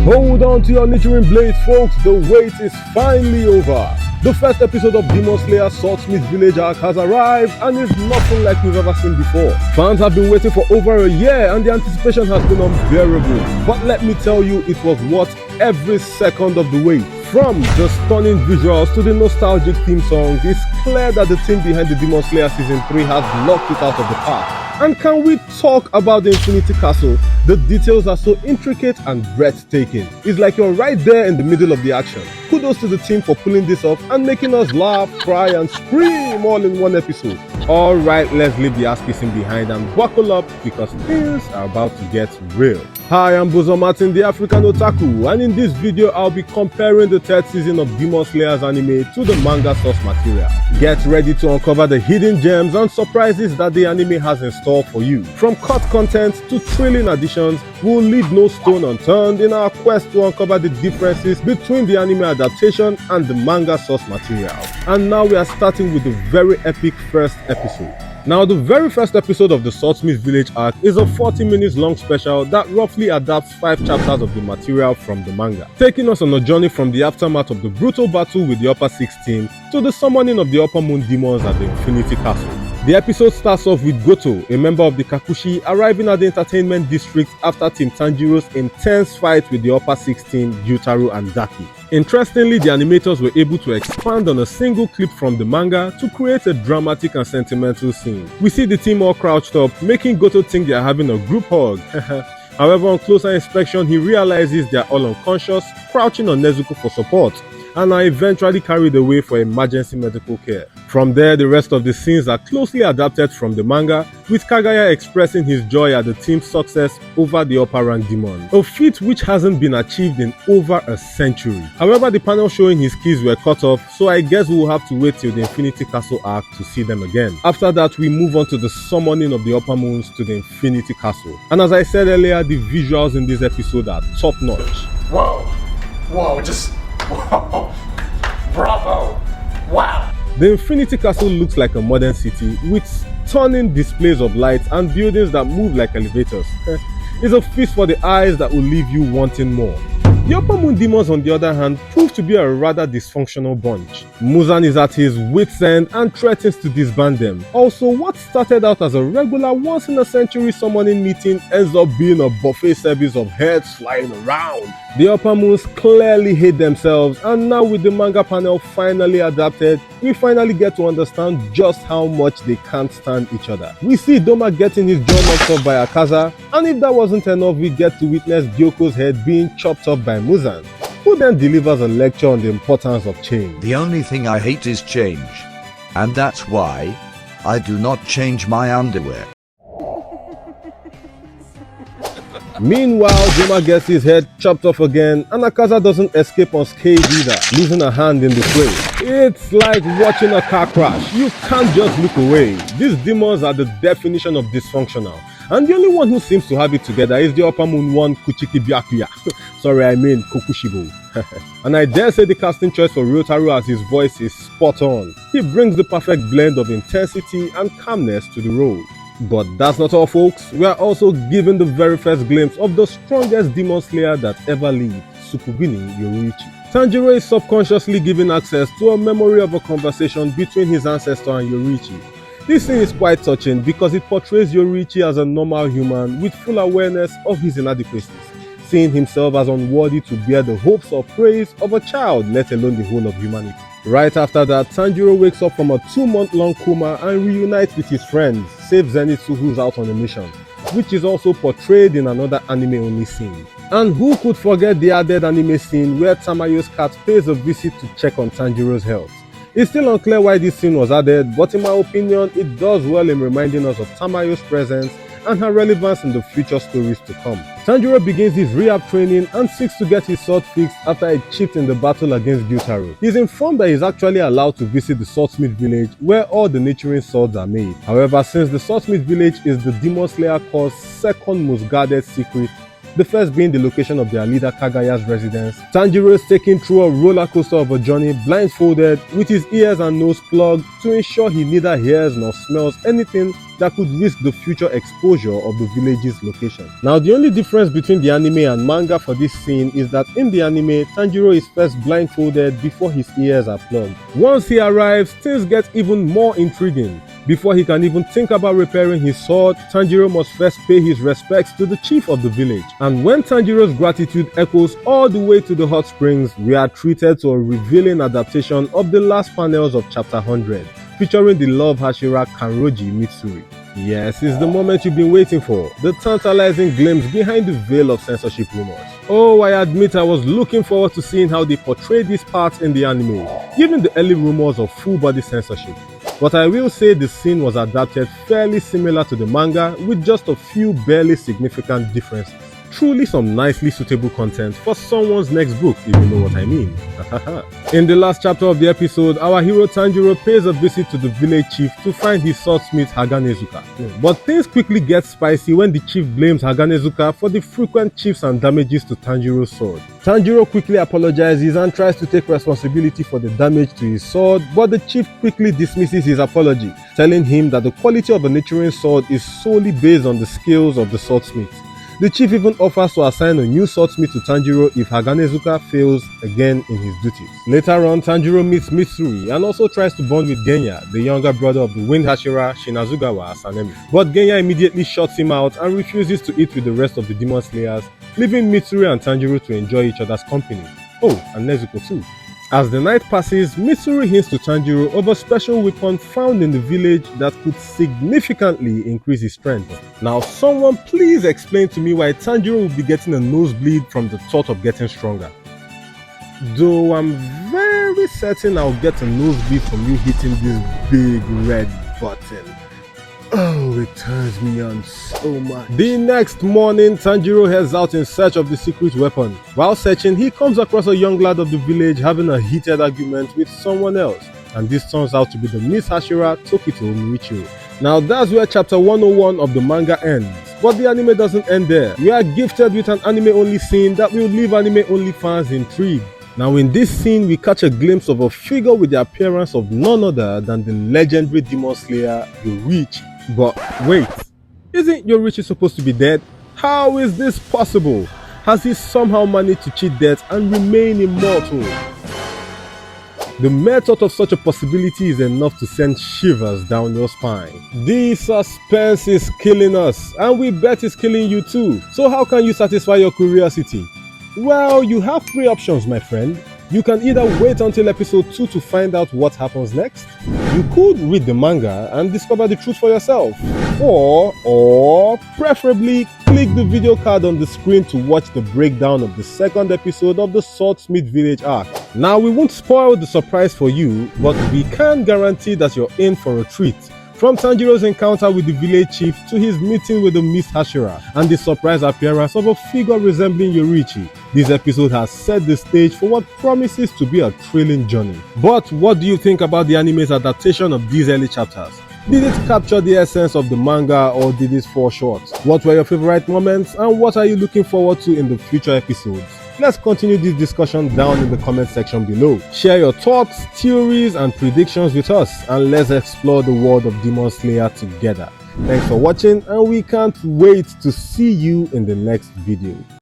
Hold on to your nurturing blades, folks, the wait is finally over. The first episode of Demon Slayer Swordsmith Village arc has arrived and is nothing like we've ever seen before. Fans have been waiting for over a year and the anticipation has been unbearable. But let me tell you, it was worth every second of the wait. From the stunning visuals to the nostalgic theme songs, it's clear that the team behind the Demon Slayer Season 3 has knocked it out of the park. And can we talk about the Infinity Castle? The details are so intricate and breathtaking. It's like you're right there in the middle of the action. Kudos to the team for pulling this off and making us laugh, cry and scream all in one episode. Alright, let's leave the ass kissing behind and buckle up because things are about to get real. Hi, I'm Bozo Martin, the African Otaku, and in this video I'll be comparing the third season of Demon Slayer's anime to the manga source material. Get ready to uncover the hidden gems and surprises that the anime has in store for you. From cut content to thrilling additions, we'll leave no stone unturned in our quest to uncover the differences between the anime adaptation and the manga source material. And now we are starting with the very epic first episode. Now, the very first episode of the Swordsmith Village arc is a 40 minutes long special that roughly adapts 5 chapters of the material from the manga, taking us on a journey from the aftermath of the brutal battle with the Upper Six team to the summoning of the Upper Moon demons at the Infinity Castle. The episode starts off with Goto, a member of the Kakushi, arriving at the entertainment district after Team Tanjiro's intense fight with the Upper Six team, Gyutaro and Daki. Interestingly, the animators were able to expand on a single clip from the manga to create a dramatic and sentimental scene. We see the team all crouched up, making Goto think they are having a group hug. However, on closer inspection, he realizes they are all unconscious, crouching on Nezuko for support, and are eventually carried away for emergency medical care. From there, the rest of the scenes are closely adapted from the manga, with Kagaya expressing his joy at the team's success over the upper rank demon, a feat which hasn't been achieved in over a century. However, the panel showing his keys were cut off, so I guess we'll have to wait till the Infinity Castle arc to see them again. After that, we move on to the summoning of the Upper Moons to the Infinity Castle. And as I said earlier, the visuals in this episode are top notch. Whoa, just whoa, bravo, wow. The Infinity Castle looks like a modern city with stunning displays of lights and buildings that move like elevators. It's a feast for the eyes that will leave you wanting more. The Upper Moon demons, on the other hand, prove to be a rather dysfunctional bunch. Muzan is at his wit's end and threatens to disband them. Also, what started out as a regular once-in-a-century summoning meeting ends up being a buffet service of heads flying around. The Upper Moons clearly hate themselves, and now with the manga panel finally adapted, we finally get to understand just how much they can't stand each other. We see Doma getting his jaw knocked off by Akaza, and if that wasn't enough, we get to witness Gyoko's head being chopped off by Muzan, who then delivers a lecture on the importance of change. The only thing I hate is change. And that's why I do not change my underwear. Meanwhile, Doma gets his head chopped off again, and Akaza doesn't escape unscathed either, losing a hand in the fray. It's like watching a car crash. You can't just look away. These demons are the definition of dysfunctional, and the only one who seems to have it together is the Upper Moon one Kuchiki Byakuya. Sorry, I mean Kokushibo. And I dare say the casting choice for Ryotaro as his voice is spot on. He brings the perfect blend of intensity and calmness to the role. But that's not all, folks. We are also given the very first glimpse of the strongest demon slayer that ever lived, Sukubini Yoruichi. Tanjiro is subconsciously given access to a memory of a conversation between his ancestor and Yoruichi. This scene is quite touching because it portrays Yoruichi as a normal human with full awareness of his inadequacies, seeing himself as unworthy to bear the hopes or praise of a child, let alone the whole of humanity. Right after that, Tanjiro wakes up from a 2-month-long coma and reunites with his friends, save Zenitsu who's out on a mission, which is also portrayed in another anime-only scene. And who could forget the added anime scene where Tamayo's cat pays a visit to check on Tanjiro's health. It's still unclear why this scene was added, but in my opinion, it does well in reminding us of Tamayo's presence and her relevance in the future stories to come. Tanjiro begins his rehab training and seeks to get his sword fixed after he cheats in the battle against Gyutaro. He is informed that he is actually allowed to visit the Swordsmith village where all the nurturing swords are made. However, since the Swordsmith village is the Demon Slayer Corps' second most guarded secret, the first being the location of their leader Kagaya's residence, Tanjiro is taken through a roller coaster of a journey blindfolded with his ears and nose plugged to ensure he neither hears nor smells anything that could risk the future exposure of the village's location. Now, the only difference between the anime and manga for this scene is that in the anime, Tanjiro is first blindfolded before his ears are plugged. Once he arrives, things get even more intriguing. Before he can even think about repairing his sword, Tanjiro must first pay his respects to the chief of the village. And when Tanjiro's gratitude echoes all the way to the hot springs, we are treated to a revealing adaptation of the last panels of chapter 100, featuring the love Hashira Kanroji Mitsuri. Yes, it's the moment you've been waiting for, the tantalizing glimpse behind the veil of censorship rumors. Oh, I admit I was looking forward to seeing how they portray these parts in the anime, given the early rumors of full-body censorship. But I will say the scene was adapted fairly similar to the manga, with just a few barely significant differences. Truly some nicely suitable content for someone's next book, if you know what I mean. In the last chapter of the episode, our hero Tanjiro pays a visit to the village chief to find his swordsmith Haganezuka. But things quickly get spicy when the chief blames Haganezuka for the frequent chips and damages to Tanjiro's sword. Tanjiro quickly apologizes and tries to take responsibility for the damage to his sword, but the chief quickly dismisses his apology, telling him that the quality of a nurturing sword is solely based on the skills of the swordsmith. The chief even offers to assign a new swordsmith to Tanjiro if Haganezuka fails again in his duties. Later on, Tanjiro meets Mitsuri and also tries to bond with Genya, the younger brother of the Wind Hashira Shinazugawa Asanemi. But Genya immediately shuts him out and refuses to eat with the rest of the Demon Slayers, leaving Mitsuri and Tanjiro to enjoy each other's company. Oh, and Nezuko too. As the night passes, Mitsuri hints to Tanjiro of a special weapon found in the village that could significantly increase his strength. Now, someone please explain to me why Tanjiro will be getting a nosebleed from the thought of getting stronger. Though I'm very certain I'll get a nosebleed from you hitting this big red button. Oh, it turns me on so much. The next morning, Tanjiro heads out in search of the secret weapon. While searching, he comes across a young lad of the village having a heated argument with someone else. And this turns out to be the Miss Hashira Tokito Miichiro. Now that's where chapter 101 of the manga ends. But the anime doesn't end there. We are gifted with an anime-only scene that will leave anime-only fans intrigued. Now in this scene, we catch a glimpse of a figure with the appearance of none other than the legendary demon slayer Yoriichi. But wait, isn't Yoriichi supposed to be dead? How is this possible? Has he somehow managed to cheat death and remain immortal? The mere thought of such a possibility is enough to send shivers down your spine. The suspense is killing us, and we bet it's killing you too. So how can you satisfy your curiosity? Well, you have three options, my friend. You can either wait until episode 2 to find out what happens next. You could read the manga and discover the truth for yourself. Or preferably click the video card on the screen to watch the breakdown of the second episode of the Swordsmith Village arc. Now, we won't spoil the surprise for you, but we can guarantee that you're in for a treat. From Tanjiro's encounter with the village chief to his meeting with the Miss Hashira and the surprise appearance of a figure resembling Yoriichi, this episode has set the stage for what promises to be a thrilling journey. But what do you think about the anime's adaptation of these early chapters? Did it capture the essence of the manga or did it fall short? What were your favorite moments and what are you looking forward to in the future episodes? Let's continue this discussion down in the comment section below. Share your thoughts, theories and predictions with us and let's explore the world of Demon Slayer together. Thanks for watching and we can't wait to see you in the next video.